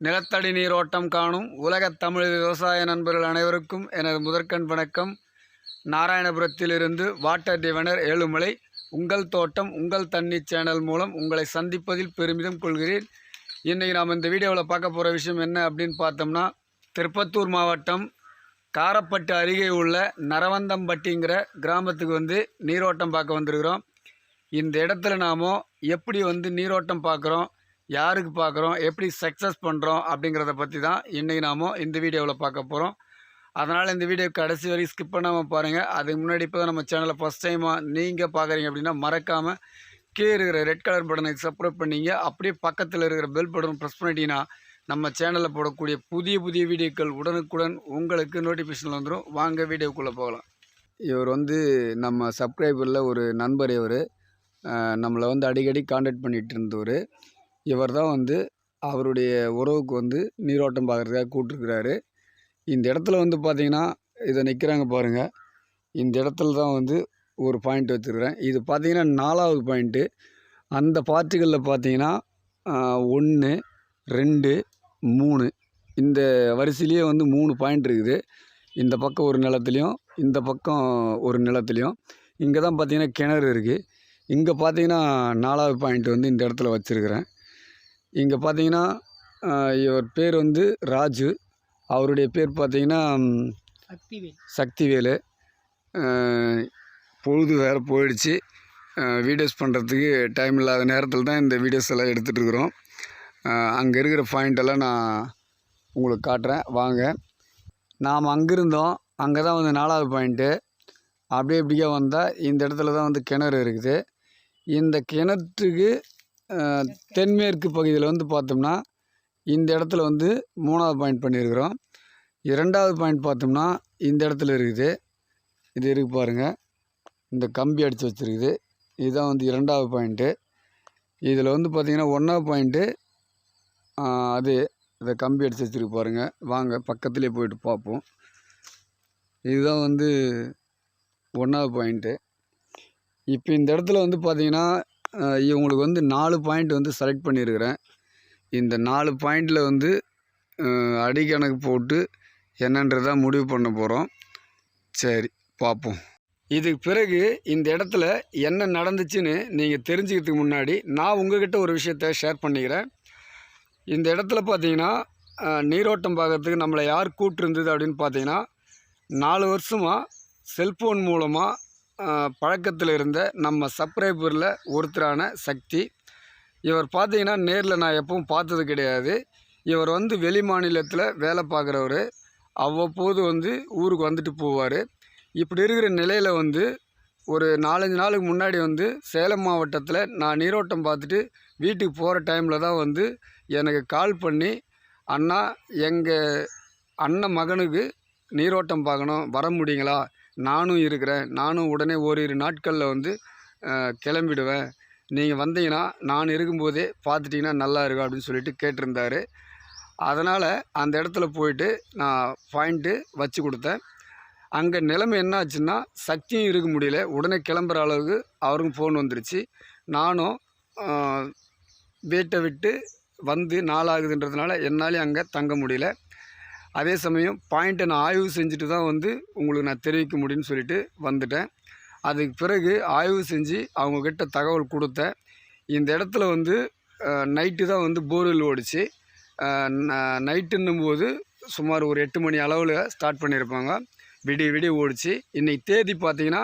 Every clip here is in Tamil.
நிலத்தடி நீரோட்டம் காணும் உலகத் தமிழ் விவசாய நண்பர்கள் அனைவருக்கும் எனது முதற்கண் வணக்கம். நாராயணபுரத்திலிருந்து வாட்டர் டிவைனர் ஏழுமலை. உங்கள் தோட்டம் உங்கள் தண்ணி சேனல் மூலம் உங்களை சந்திப்பதில் பெருமிதம் கொள்கிறேன். இன்றைக்கி நாம் இந்த வீடியோவில் பார்க்க போகிற விஷயம் என்ன அப்படின்னு பார்த்தோம்னா, திருப்பத்தூர் மாவட்டம் காரப்பட்டு அருகே உள்ள நரவந்தம்பட்டிங்கிற கிராமத்துக்கு நீரோட்டம் பார்க்க வந்திருக்கிறோம். இந்த இடத்துல நாம் எப்படி நீரோட்டம் பார்க்குறோம், யாருக்கு பார்க்குறோம், எப்படி சக்ஸஸ் பண்ணுறோம் அப்படிங்கிறத பற்றி தான் இன்றைக்கி நாம் இந்த வீடியோவில் பார்க்க போகிறோம். அதனால் இந்த வீடியோ கடைசி வரைக்கும் ஸ்கிப் பண்ணாமல் பாருங்கள். அதுக்கு முன்னாடி இப்போ தான் நம்ம சேனலை ஃபஸ்ட் டைமாக நீங்கள் பார்க்குறீங்க அப்படின்னா மறக்காமல் கீழே இருக்கிற ரெட் கலர் பட்டனை சப்ஸ்கிரைப் பண்ணிங்க. அப்படியே பக்கத்தில் இருக்கிற பெல் பட்டன் ப்ரெஸ் பண்ணிட்டீங்கன்னா நம்ம சேனலில் போடக்கூடிய புதிய வீடியோக்கள் உடனுக்குடன் உங்களுக்கு நோட்டிஃபிகேஷன் வந்துடும். வாங்க வீடியோக்குள்ளே போகலாம். இவர் நம்ம சப்ஸ்கிரைபரில் ஒரு நண்பர். இவர் நம்மளை அடிக்கடி காண்டாக்ட் பண்ணிகிட்டு இருந்தவர். இவர் தான் அவருடைய உறவுக்கு நீரோட்டம் பார்க்குறதுக்காக கூப்பிட்டுருக்கிறாரு. இந்த இடத்துல பார்த்திங்கன்னா இதை நிற்கிறாங்க பாருங்கள். இந்த இடத்துல தான் ஒரு பாயிண்ட் வச்சுருக்கிறேன். இது பார்த்திங்கன்னா 4வது பாயிண்ட்டு. அந்த பார்ட்டிகளில் பார்த்திங்கன்னா 1 2 3 இந்த வரிசையிலேயே 3 பாயிண்ட் இருக்குது. இந்த பக்கம் ஒரு நிலத்துலையும் இந்த பக்கம் ஒரு நிலத்துலையும். இங்கே தான் பார்த்திங்கன்னா கிணறு இருக்குது. இங்கே பார்த்திங்கன்னா 4வது பாயிண்ட் இந்த இடத்துல வச்சுருக்கிறேன். இங்கே பார்த்தீங்கன்னா இவர் பேர் ராஜு. அவருடைய பேர் பார்த்தீங்கன்னா சக்திவேலு. பொழுது வேறு போயிடுச்சு. வீடியோஸ் பண்ணுறதுக்கு டைம் இல்லாத நேரத்தில் தான் இந்த வீடியோஸ் எல்லாம் எடுத்துகிட்டு இருக்கிறோம். அங்கே இருக்கிற பாயிண்டெல்லாம் நான் உங்களுக்கு காட்டுறேன் வாங்க. நாம் அங்கே இருந்தோம். அங்கே தான் 4வது பாயிண்ட்டு. அப்படியே இப்படியே வந்தால் இந்த இடத்துல தான் கிணறு இருக்குது. இந்த கிணற்றுக்கு தென்மேற்கு பகுதியில் பார்த்தோம்னா இந்த இடத்துல 3வது பாயிண்ட் பண்ணியிருக்கிறோம். 2வது பாயிண்ட் பார்த்தோம்னா இந்த இடத்துல இருக்குது. இது இருக்குது பாருங்கள். இந்த கம்பி அடித்து வச்சுருக்குது. இதுதான் 2வது பாயிண்ட்டு. இதில் பார்த்திங்கன்னா 1வது பாயிண்ட்டு அது இதை கம்பி அடித்து வச்சுருக்கு பாருங்கள். வாங்க பக்கத்துலேயே போயிட்டு பார்ப்போம். இதுதான் 1வது பாயிண்ட்டு. இப்போ இந்த இடத்துல பார்த்திங்கன்னா இவங்களுக்கு 4 பாயிண்ட் செலக்ட் பண்ணியிருக்கிறேன். இந்த 4 பாயிண்டில் அடிக்கணக்கு போட்டு என்னன்றதான் முடிவு பண்ண போகிறோம். சரி பார்ப்போம். இதுக்கு பிறகு இந்த இடத்துல என்ன நடந்துச்சுன்னு நீங்கள் தெரிஞ்சுக்கிறதுக்கு முன்னாடி நான் உங்கள்கிட்ட ஒரு விஷயத்த ஷேர் பண்ணிக்கிறேன். இந்த இடத்துல பார்த்தீங்கன்னா நீரோட்டம் பார்க்கறதுக்கு நம்மளை யார் கூப்பிட்டுருந்தது அப்படின்னு பார்த்தீங்கன்னா 4 வருஷமாக செல்ஃபோன் மூலமாக பழக்கத்தில் இருந்த நம்ம சப்ஸ்கிரைபரில் ஒருத்தரான சக்தி. இவர் பார்த்தீங்கன்னா நேரில் நான் எப்பவும் பார்த்தது கிடையாது. இவர் வெளி மாநிலத்தில் வேலை பார்க்குறவர். அவ்வப்போது ஊருக்கு வந்துட்டு போவார். இப்படி இருக்கிற நிலையில் ஒரு 4-5 நாளுக்கு முன்னாடி சேலம் மாவட்டத்தில் நான் நீரோட்டம் பார்த்துட்டு வீட்டுக்கு போகிற டைமில் தான் எனக்கு கால் பண்ணி, அண்ணா எங்கள் அண்ணன் மகனுக்கு நீரோட்டம் பார்க்கணும், வர முடியுங்களா, நானும் இருக்கிறேன், நானும் உடனே ஓரிரு நாட்களில் கிளம்பிடுவேன், நீங்கள் வந்தீங்கன்னா நான் இருக்கும்போதே பார்த்துட்டிங்கன்னா நல்லா இருக்கும் அப்படின்னு சொல்லிட்டு கேட்டிருந்தார். அதனால் அந்த இடத்துல போயிட்டு நான் பாயிண்ட்டு வச்சு கொடுத்தேன். அங்கே நிலைமை என்ன ஆச்சுன்னா, சக்தியும் இருக்க முடியல. உடனே கிளம்புற அளவுக்கு அவருக்கும் ஃபோன் வந்துருச்சு. நானும் வீட்டை விட்டு நாளாகுதுன்றதுனால என்னாலையும் அங்கே தங்க முடியல. அதே சமயம் பாயிண்ட்டை நான் ஆய்வு செஞ்சுட்டு தான் உங்களுக்கு நான் தெரிவிக்க முடியும்னு சொல்லிட்டு வந்துட்டேன். அதுக்கு பிறகு ஆய்வு செஞ்சு அவங்கக்கிட்ட தகவல் கொடுத்தேன். இந்த இடத்துல நைட்டு தான் போர்வெல் ஓடிச்சு. நைட்டுன்னும் போது சுமார் ஒரு 8 மணி அளவில் ஸ்டார்ட் பண்ணியிருப்பாங்க. விடிய ஓடிச்சு. இன்றைக்கி தேதி பார்த்திங்கன்னா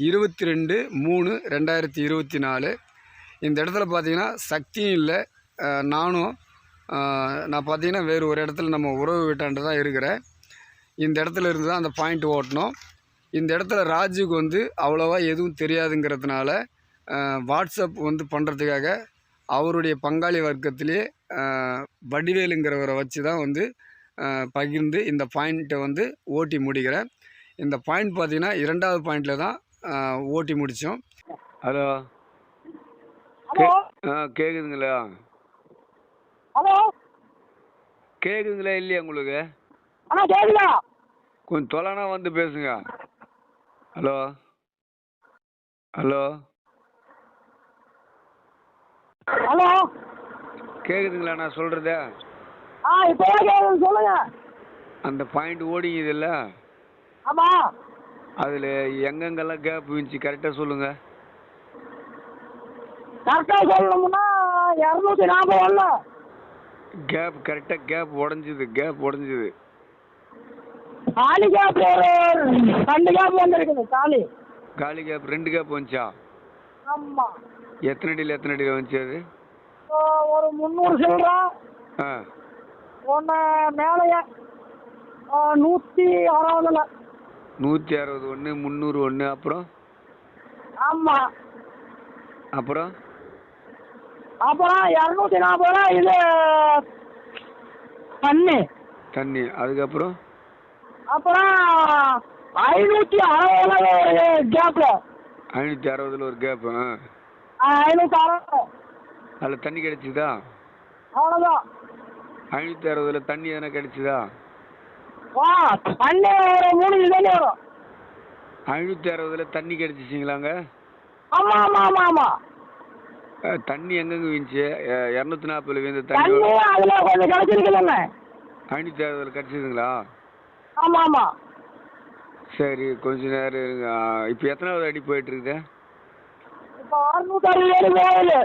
22/3/2024. இந்த இடத்துல பார்த்திங்கன்னா சக்தியும் இல்லை, நான் பார்த்தீங்கன்னா வேறு ஒரு இடத்துல நம்ம உறவு வீட்டாண்டு தான் இருக்கிறேன். இந்த இடத்துல இருந்து தான் அந்த பாயிண்ட் ஓட்டணும். இந்த இடத்துல ராஜுக்கு அவ்வளோவா எதுவும் தெரியாதுங்கிறதுனால வாட்ஸ்அப் பண்ணுறதுக்காக அவருடைய பங்காளி வர்க்கத்திலே வடிவேலுங்கிறவரை வச்சு தான் பகிர்ந்து இந்த பாயிண்ட்டை ஓட்டி முடிக்கிறேன். இந்த பாயிண்ட் பார்த்திங்கன்னா 2வது பாயிண்டில் தான் ஓட்டி முடித்தோம். ஹலோ கேட்குதுங்களா? ஹலோ கேட்குதுங்களா இல்லையா உங்களுக்கு? கேக்குதா? கொஞ்சம் தொலைனா பேசுங்க. ஹலோ ஹலோ ஹலோ கேட்குதுங்களா நான் சொல்கிறத? இப்போதான் கேட்குது சொல்லுங்க. அந்த பாயிண்ட் ஓடிங்குதுல்ல, ஆமா அதில் எங்கெங்கெல்லாம் கேப் இருந்துச்சு கரெக்டாக சொல்லுங்கள். கரெக்டா சொல்லணும்னா 240 வரல. கேப் கரெக்டாக கேப் உடஞ்சிது. காலி கேப் ஒரு 2 கேப் வந்துருக்குது. காலி கேப் 2 கேப் வந்துச்சா? ஆமா. எத்தனை அடியில் வந்துச்சு அது? ஒரு 300 சில்லற. ஆ. ஒன்று மேலேயே 160. 160 ஒன்று, 300 ஒன்று, அப்புறம்? ஆமா. அப்புறம் 240 இது தண்ணி. அதுக்கப்புறம்? அப்புறம் 560 கேப்ல. 560 ஒரு கேப். 560. அதில் தண்ணி கிடைச்சிதா? அவ்வளோதான். 560 தண்ணி எதனா கிடைச்சிதா? தண்ணி ஒரு 3 தண்ணி வரும். 560 தண்ணி கிடைச்சிச்சிங்களாங்க? ஆமா ஆமா ஆமா ஆமா. தண்ணி எங்கெங்க வீந்துச்சு? 240 வீந்த தண்ணி அதுல கொஞ்சம் கிடைச்சிருக்குதுங்க. 560 கிடைச்சிதுங்களா? ஆமா ஆமா. சரி, கொஞ்ச நேரம் இருங்க. இப்போ எத்தனாவது அடி போயிட்டு இருக்குது? இப்போ 660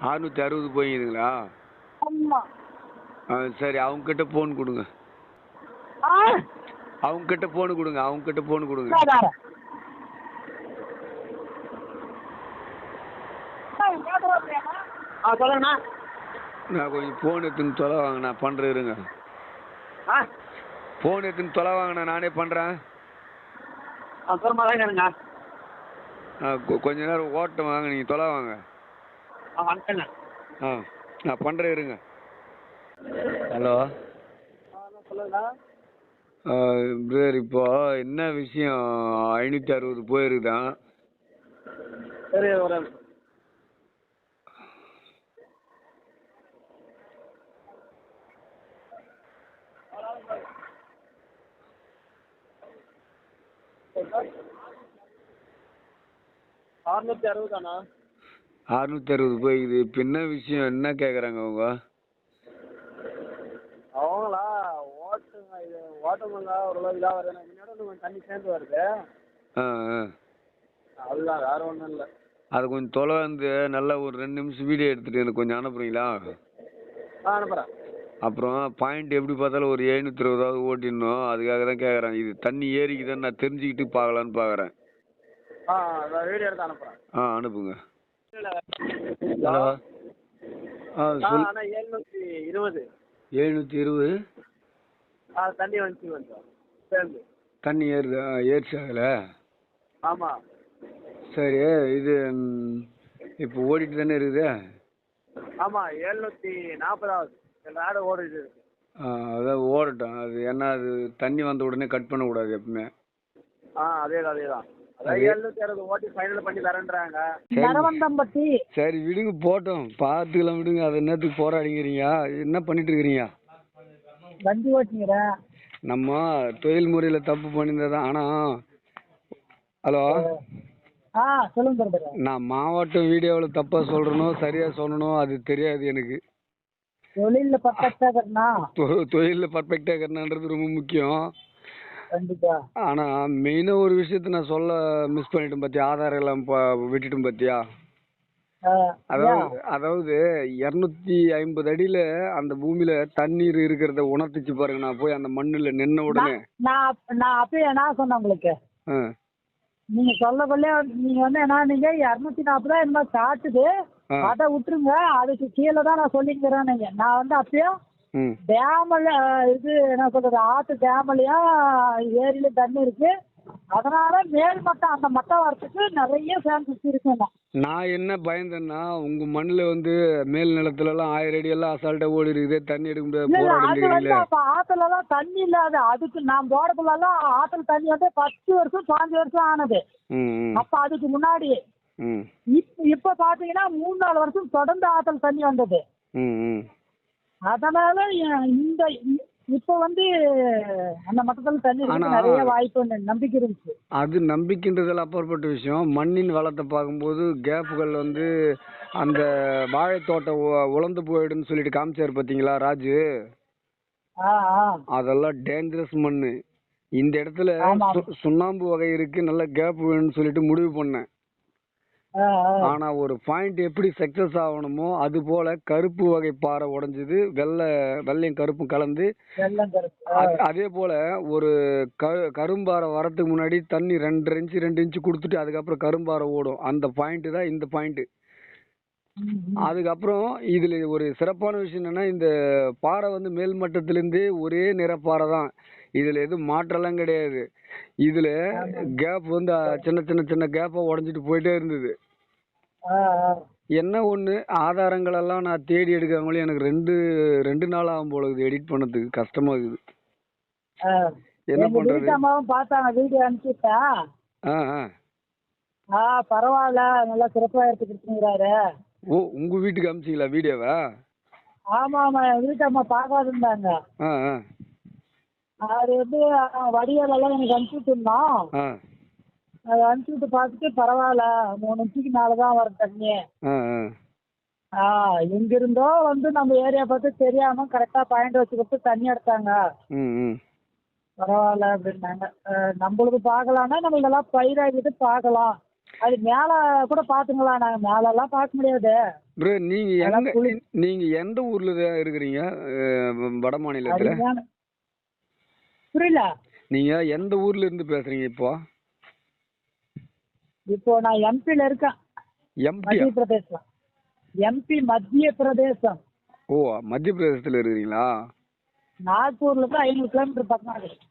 660 போயிருங்களா? ஆமா. சரி, அவங்ககிட்ட ஃபோன் கொடுங்க. அவங்ககிட்ட ஃபோன் கொடுங்க. சொல்லுங்கண்ணா. நான் கொஞ்சம் ஃபோன் எடுத்துன்னு தொலை வாங்க, நான் பண்ணுறேன் இருங்க. ஃபோன் எடுத்துன்னு தொலை வாங்கண்ணா, நானே பண்ணுறேன். கொஞ்ச நேரம் ஓட்டம் வாங்க, நீங்கள் தொலை வாங்க. நான் பண்ணுறேன் இருங்க. ஹலோ பிரதர், இப்போ என்ன விஷயம்? 560 போயிருக்குதான். சரி, ஒரு அறுநூத்தி 660 போயிக்குது. இப்போ என்ன விஷயம்? என்ன கேட்குறாங்க அவங்க? அவங்களா ஓட்டுங்க ஓரளவு இதாக வருது. முன்னாடி கொஞ்சம் தண்ணி சேர்ந்து வருது. அதுதான், வேற ஒன்றும் இல்லை. அது கொஞ்சம் தொலை வந்து நல்லா ஒரு 2 நிமிஷம் வீடியோ எடுத்துகிட்டு எனக்கு கொஞ்சம் அனுப்புறீங்களா? அனுப்புகிறேன். அப்புறம் பாயிண்ட் எப்படி பார்த்தாலும் ஒரு 720 ஓட்டிடணும். அதுக்காக தான் கேட்குறேன். இது தண்ணி ஏறிக்குதான்னு நான் தெரிஞ்சுக்கிட்டு பார்க்கலான்னு பார்க்குறேன். வீடியோ எடுத்து அனுப்புகிறேன். அனுப்புங்க. ஹலோ. சொல். 720. 720 தண்ணி வந்துச்சு கொஞ்சம் சேர்ந்து. தண்ணி ஏறுதா? ஏறிச்சு அதில்? ஆமாம். சரி, இது இப்போ ஓடிட்டு தானே இருக்குது? ஆமாம், 740 ஆடு ஓடிட்டு இருக்கு. அதான் ஓடட்டும். அது ஏன்னா அது தண்ணி வந்த உடனே கட் பண்ணக்கூடாது எப்பவுமே. அதேதான். அதான் 760 ஓட்டி ஃபைனல் பண்ணி தரேன்றாங்க. சரி விடுங்க, போட்டோம், பார்த்துக்கலாம் விடுங்க. அது என்னத்துக்கு போராடிங்கிறீங்க? என்ன பண்ணிட்டு இருக்கிறீங்க? வண்டி ஓட்டிங்கிறேன். நம்ம தொழில் முறையில் தப்பு பண்ணியிருந்ததான். ஆனால் ஹலோ, சொல்லுங்க. நான் மாவட்டம் வீடியோவில் தப்பாக சொல்கிறனோ சரியாக சொல்லணும் அது தெரியாது எனக்கு. தொழிலில் பர்ஃபெக்டாக இருக்கணுன்றது ரொம்ப முக்கியம். கண்டிப்பா. ஆனால் மெயினாக ஒரு விஷயத்த நான் சொல்ல மிஸ் பண்ணிட்டேன் பார்த்தியா? ஆதாரம் எல்லாம் விட்டுட்டேன் பார்த்தியா? அதாவது 250 அடியில் அந்த பூமியில் தண்ணீர் இருக்கிறத உணர்த்திச்சு பாருங்க. நான் போய் அந்த மண்ணில் நின்ன உடனே நான் அப்பயே என்ன சொன்னேன் உங்களுக்கு? நீங்க சொல்லக்குள்ளே நீங்க வந்து என்ன, நீங்க 240 என்ன காட்டுது, அதை விட்டுருங்க. அதுக்கு கீழே தான் நான் சொல்லிக்கிறேன். நீங்க நான் வந்து அப்பயும் டேமில் இது என்ன சொல்றது, ஆற்று டேம்லையும் ஏரியில தண்ணி இருக்கு. அதனால மேல் மட்டம் அந்த மட்டம் வரத்துக்கு நிறைய சான்சஸ் இருக்குங்க. நான் என்ன பயந்தேன்னா, உங்க மண்ணில் வந்து மேல் நிலத்துல எல்லாம் 1000 அடி எல்லாம் அசால்ட்டா ஓடி இருக்குது, தண்ணி எடுக்க முடியாது. அப்ப ஆத்துல எல்லாம் தண்ணி இல்லாத, அதுக்கு நான் போடக்குள்ளெல்லாம் ஆத்துல தண்ணி வந்து 10 வருஷம் 5 வருஷம் ஆனது. அப்ப அதுக்கு முன்னாடி இப்ப பாத்தீங்கன்னா 3-4 வருஷம் தொடர்ந்து ஆத்துல தண்ணி வந்தது. அதனால இந்த இப்ப வந்து அந்த மட்டத்தில் தண்ணி நிறைய வாய்ப்பு நம்பிக்கை இருந்துச்சு. அது நம்பிக்கைன்றதுல அப்பாற்பட்ட விஷயம். மண்ணின் வளத்தை பார்க்கும்போது கேப்புகள் வந்து அந்த வாழைத்தோட்டம் உலர்ந்து போயிடுன்னு சொல்லிட்டு காமிச்சாரு பார்த்தீங்களா ராஜு? ஆ ஆ அதெல்லாம் டேஞ்சரஸ் மண். இந்த இடத்துல ஆமா சுண்ணாம்பு வகை இருக்கு, நல்ல கேப் வேணும்னு சொல்லிட்டு முடிவு பண்ணேன். ஆ ஆ ஆனா ஒரு பாயிண்ட் எப்படி சக்சஸ் ஆகணுமோ அது போல கருப்பு வகை பாறை உடைஞ்சது, வெள்ளையும் கருப்பும் கலந்து. வெள்ளம் கருப்பு அதே போல ஒரு கரும்பாறை வரத்துக்கு முன்னாடி தண்ணி 2 இன்ச்சு கொடுத்துட்டு அதுக்கப்புறம் கரும்பாறை ஓடும். அந்த பாயிண்ட் தான் இந்த பாயிண்ட். ம், ம். அதுக்கப்புறம் இதுல ஒரு சிறப்பான விஷயம் என்னன்னா, இந்த பாறை வந்து மேல் மட்டத்திலிருந்து ஒரே நிறப்பாறை தான். இதுல எதுவும் மாற்றம்லாம் கிடையாது. இதுல ஆமா. கேப் வந்து சின்ன சின்ன சின்ன கேப்பா உடைஞ்சிட்டு போயிட்டே இருந்தது. ஆ ஆ என்ன ஒண்ணு, ஆதாரங்கள் எல்லாம் நான் தேடி எடுக்காமலே எனக்கு ரெண்டு நாள் ஆகும் போல இருக்குது. எடிட் பண்ணதுக்கு கஷ்டமா இருக்குது. ஆ. என்ன எங்க பண்றது? வீட்டம்மாவும் பார்த்தாங்க, வீடியோ அனுப்பிச்சுட்டேன். ஆ ஆ ஆ பரவாயில்ல, நல்லா சிறப்பா எடுத்து கொடுத்துங்கிறாரு. ஓ, உங்க வீட்டுக்கு அமிச்சிங்களா வீடியோவா? ஆமா ஆமா, என் வீட்டம்மா பார்க்காது இருந்தாங்க. ஆ ஆ அது வந்து வடிவேல் எல்லாம் எனக்கு அனுப்பிச்சுட்டு இருந்தோம். ஆ அதை அனுப்பிச்சுட்டு பார்த்துட்டு பரவாயில்ல, 3 இன்ச்சுக்கு மேலே தான் வரும் தண்ணி. ஆ ஆ எங்கிருந்தோ வந்து நம்ம ஏரியா பார்த்து தெரியாம கரெக்டா பாயிண்ட் வச்சு கொடுத்து தண்ணி எடுத்தாங்க. ம் ம் பரவாயில்ல அப்படின்னாங்க. நம்மளுக்கு பார்க்கலாம்னா நம்ம இதெல்லாம் பயிராகிட்டு பார்க்கலாம். அது மேலே கூட பார்த்துங்களா, நாங்கள் மேலெல்லாம் பார்க்க முடியாது. ப்ரோ, நீங்க அதெல்லாம் எங்க நீங்க எந்த ஊர்ல இருக்கிறீங்க? வட மாநிலத்துல? அருமையான புரியல. நீங்க எந்த ஊர்ல இருந்து பேசுறீங்க இப்போ? இப்போ நான் எம்பியில் இருக்கேன், எம்டியா? மத்திய பிரதேசம். எம்பி மத்திய பிரதேசம். ஓ, மத்திய பிரதேசத்துல இருக்கிறீங்களா? நாக்பூர்ல இருந்து 500 கிலோமீட்டர் பக்கம் இருக்கு.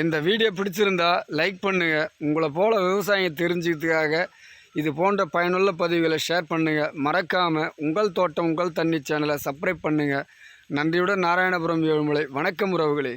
இந்த வீடியோ பிடிச்சிருந்தா லைக் பண்ணுங்கள். உங்களை போல் விவசாயம் தெரிஞ்சுக்கிறதுக்காக இது போன்ற பயனுள்ள பதிவுகளை ஷேர் பண்ணுங்கள். மறக்காமல் உங்கள் தோட்டம் உங்கள் தண்ணி சேனலை சப்ஸ்கிரைப் பண்ணுங்கள். நன்றியுடன் நாராயணபுரம் ஏழுமலை. வணக்கம் உறவுகளே.